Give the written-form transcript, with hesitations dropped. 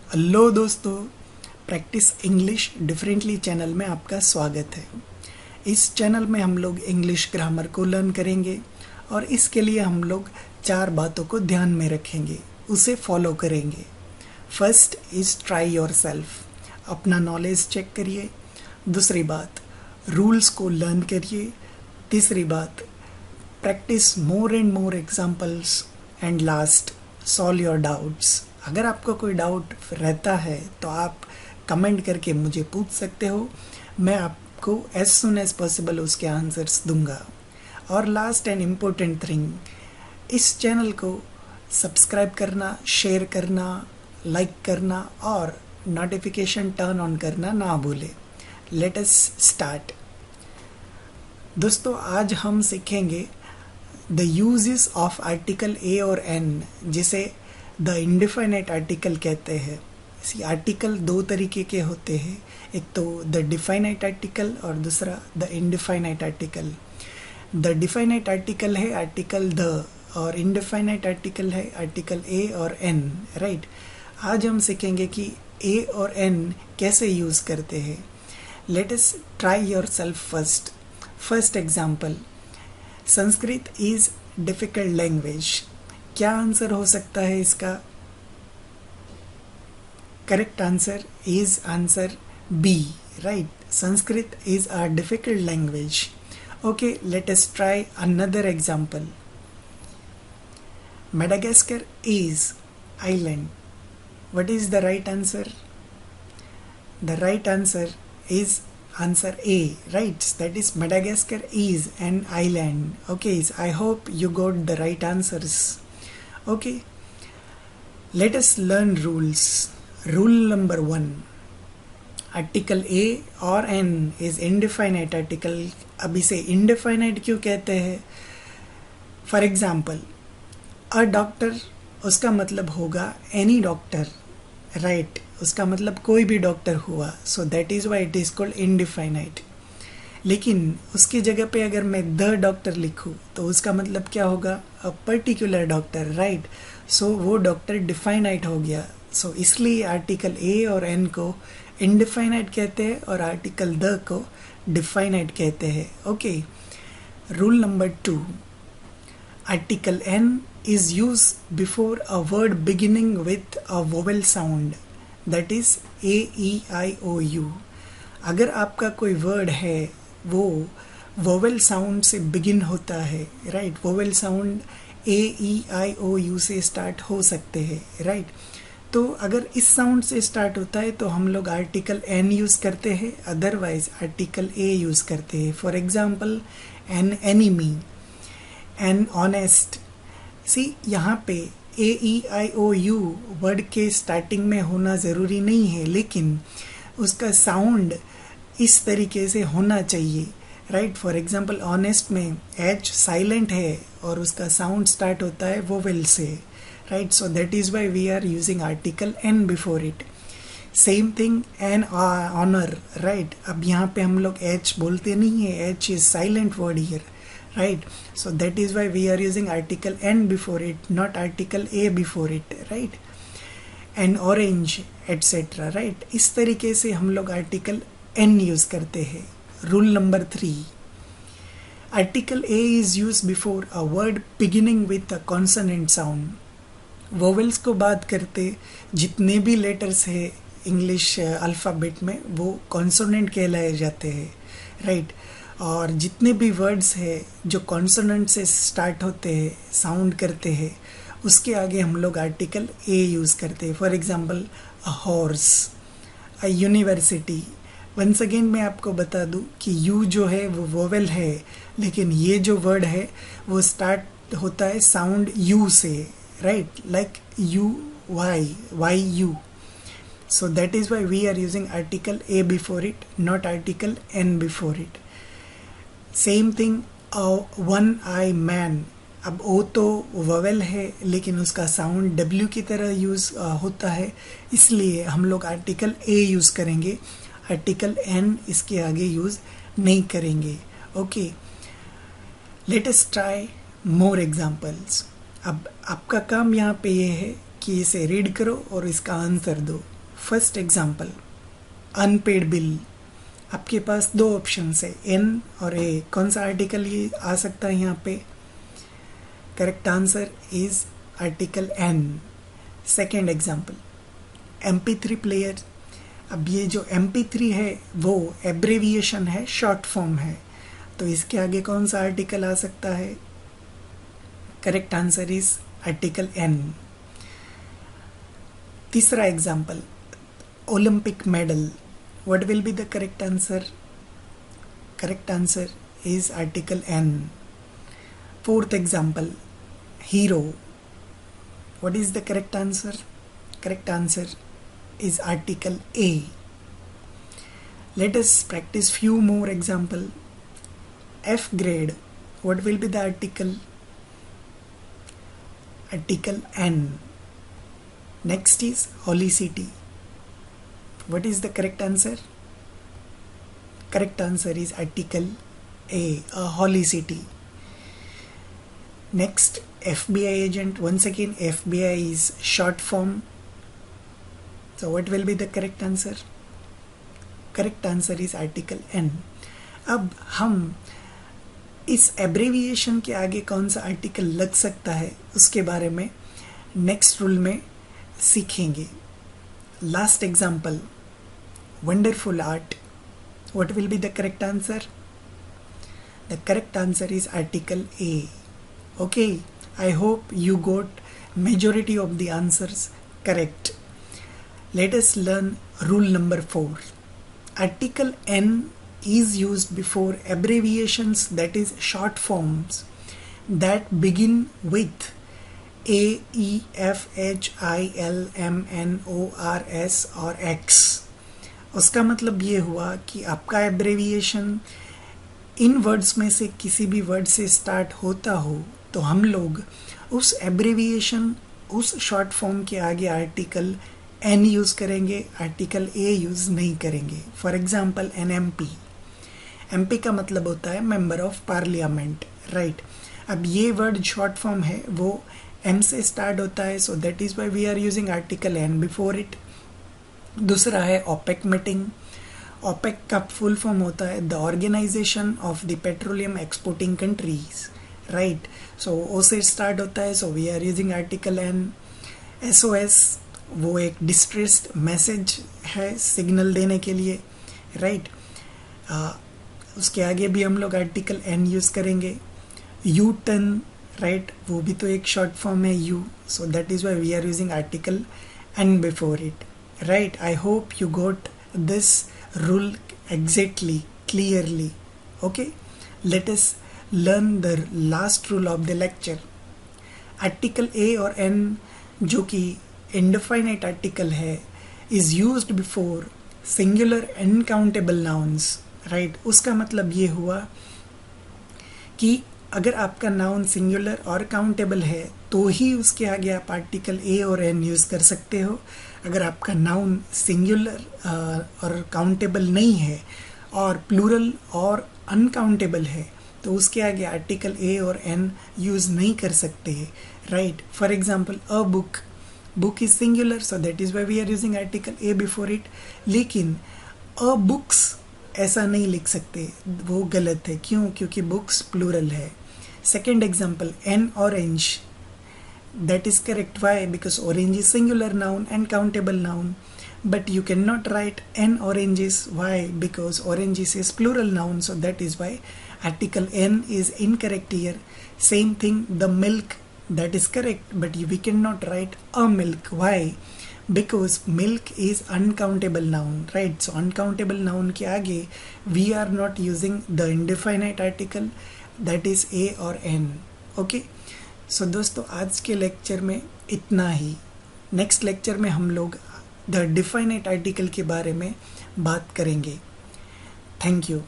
Hello दोस्तों, practice English differently channel में आपका स्वागत है। इस चैनल में हम लोग इंग्लिश ग्रामर को लर्न करेंगे और इसके लिए हम लोग 4 बातों को ध्यान में रखेंगे, उसे फॉलो करेंगे। First is try your self, अपना नॉलेज चेक करिए। दूसरी बात, रूल्स को लर्न करिए। तीसरी बात, practice more and more examples. And last, solve your doubts. अगर आपको कोई डाउट रहता है तो आप कमेंट करके मुझे पूछ सकते हो, मैं आपको एज सुन एज पॉसिबल उसके आंसर्स दूंगा। और लास्ट एंड इम्पोर्टेंट थिंग, इस चैनल को सब्सक्राइब करना, शेयर करना, लाइक करना और नोटिफिकेशन टर्न ऑन करना ना भूलें। Let us start. दोस्तों, आज हम सीखेंगे the uses of article a और एन, जिसे द इंडिफाइनाइट आर्टिकल कहते हैं। इसी आर्टिकल 2 तरीके के होते हैं, एक तो द डिफाइनाइट आर्टिकल और दूसरा the indefinite article. The definite article है आर्टिकल द, और इंडिफाइनाइट आर्टिकल है आर्टिकल ए और एन, राइट। आज हम सीखेंगे कि ए और एन कैसे यूज करते हैं। Let us try your self first. First example, Sanskrit is difficult language. क्या आंसर हो सकता है इसका? Correct answer is answer B, right. Sanskrit is a difficult language. Okay, let us try another example. Madagascar is island. What is the right answer? The right answer is answer A, right? That is Madagascar is an island. Okay, I hope you got the right answers. Okay, let us learn rules. Rule number 1, article A or N is indefinite article. अब इसे indefinite क्यों कहते हैं? For example, a doctor, उसका मतलब होगा any doctor, right. उसका मतलब कोई भी डॉक्टर हुआ, सो that is why it is called indefinite. लेकिन उसकी जगह पे अगर मैं द डॉक्टर लिखूँ तो उसका मतलब क्या होगा? A particular doctor, right. सो वो डॉक्टर डिफाइनाइट हो गया। सो इसलिए आर्टिकल ए और एन को इनडिफाइनाइट कहते हैं और आर्टिकल द को डिफाइनाइट कहते हैं। Okay, rule number 2, article N is used before a word beginning with a vowel sound, that is A, E, I, O, U. अगर आपका कोई वर्ड है वो वोवेल साउंड से बिगिन होता है, right. Vowel sound A, E, I, O, U से start हो सकते हैं, राइट। तो अगर इस साउंड से स्टार्ट होता है तो हम लोग आर्टिकल N यूज़ करते हैं, अदरवाइज आर्टिकल A यूज़ करते हैं। For example, an enemy, an honest. See, यहाँ पे A, E, I, O, U word के स्टार्टिंग में होना ज़रूरी नहीं है, लेकिन उसका साउंड इस तरीके से होना चाहिए, राइट। फॉर एग्जांपल, ऑनेस्ट में एच साइलेंट है और उसका साउंड स्टार्ट होता है वोवेल से, right. So that is why we are using article an before it. Same thing an honour, right. अब यहाँ पे हम लोग एच बोलते नहीं है, H is silent word here, right? So that is why we are using article N before it, not article A before it, right? And orange, etc., right? इस तरीके से हम लोग article N यूज करते हैं। Rule number 3, article A is used before a word beginning with a consonant sound. Vowels को बात करते जितने भी लेटर्स है इंग्लिश अल्फ़ाबेट में वो कॉन्सोनेंट कहलाए जाते हैं, राइट। और जितने भी वर्ड्स है जो कॉन्सोनेंट से स्टार्ट होते हैं, साउंड करते हैं, उसके आगे हम लोग आर्टिकल ए यूज़ करते हैं। For example, a horse, a university. Once again मैं आपको बता दूं कि यू जो है वो वोवेल है, लेकिन ये जो वर्ड है वो स्टार्ट होता है साउंड यू से, right, like U Y, Y U. So that is why we are using article a before it, not article an before it. Same thing, one eye man. अब O तो vowel है लेकिन उसका sound W की तरह use होता है, इसलिए हम लोग आर्टिकल ए यूज़ करेंगे, आर्टिकल एन इसके आगे यूज़ नहीं करेंगे। Okay, let us try more examples. अब आपका काम यहाँ पे ये है कि इसे रीड करो और इसका आंसर दो। First example, unpaid bill. आपके पास दो ऑप्शन है, एन और ए। कौन सा आर्टिकल ये आ सकता है यहाँ पे? Correct answer is article N. Second example, MP3 player. अब ये जो MP3 है वो एब्रेविएशन है, शॉर्ट फॉर्म है, तो इसके आगे कौन सा आर्टिकल आ सकता है? Correct answer is article an. तीसरा example, Olympic medal. What will be the correct answer? Correct answer is article an. Fourth example, hero. What is the correct answer? Correct answer is article A. Let us practice few more example. F grade. What will be the article? Article N. Next is Holy City. What is the correct answer? Correct answer is article A, a holy city. Next, FBI agent. Once again, FBI is short form. So what will be the correct answer? Correct answer is article N. अब हम इस एब्रेविएशन के आगे कौन सा article लग सकता है उसके बारे में नेक्स्ट रूल में सीखेंगे. Last example, wonderful art. What will be the correct answer? The correct answer is article A. Okay, I hope you got majority of the answers correct. Let us learn rule number 4. Article N is used before abbreviations, that is short forms, that begin with A, E, F, H, I, L, M, N, O, R, S और X. उसका मतलब ये हुआ कि आपका एब्रेविएशन इन words में से किसी भी वर्ड से स्टार्ट होता हो तो हम लोग उस एब्रेविएशन, उस शॉर्ट फॉर्म के आगे आर्टिकल एन यूज़ करेंगे, आर्टिकल ए यूज़ नहीं करेंगे. For example NMP. MP का मतलब होता है मेंबर ऑफ पार्लियामेंट, राइट. अब ये वर्ड शॉर्ट फॉर्म है, वो M से स्टार्ट होता है, so that is why we are using article an before it. दूसरा है OPEC मीटिंग. OPEC का फुल फॉर्म होता है the organisation of the petroleum exporting countries, right. So O से स्टार्ट होता है, so we are using article an. SOS, वो एक डिस्ट्रेस्ड मैसेज है सिग्नल देने के लिए, राइट. उसके आगे भी हम लोग आर्टिकल एन यूज़ करेंगे. यू टर्न, राइट, वो भी तो एक शॉर्ट फॉर्म है U, so that is why we are using article an before it, right. I hope you got this rule exactly, clearly. Okay, let us learn the last rule of the lecture. Article a और an जो कि indefinite article है is used before singular uncountable nouns, right. उसका मतलब ये हुआ कि अगर आपका नाउन सिंगुलर और काउंटेबल है तो ही उसके आगे आप आर्टिकल ए और एन यूज़ कर सकते हो. अगर आपका नाउन सिंगुलर और काउंटेबल नहीं है और प्लूरल और अनकाउंटेबल है तो उसके आगे आर्टिकल ए और एन यूज़ नहीं कर सकते, right. For example, a book. Book is singular, so that is why we are using article a before it. लेकिन अ बुक्स ऐसा नहीं लिख सकते, वो गलत है. क्यों? क्योंकि बुक्स प्लूरल है. Second example, an orange. That is correct. Why? Because orange is singular noun and countable noun, but you cannot write n oranges. Why? Because oranges is plural noun, so that is why article n is incorrect here. Same thing, the milk, that is correct, but we cannot write a milk. Why? Because milk is uncountable noun, right. So uncountable noun के आगे we are not using the indefinite article, that is a or n. Okay, so दोस्तों आज के lecture में इतना ही. Next lecture में हम लोग द डिफाइनेट आर्टिकल के बारे में बात करेंगे. Thank you.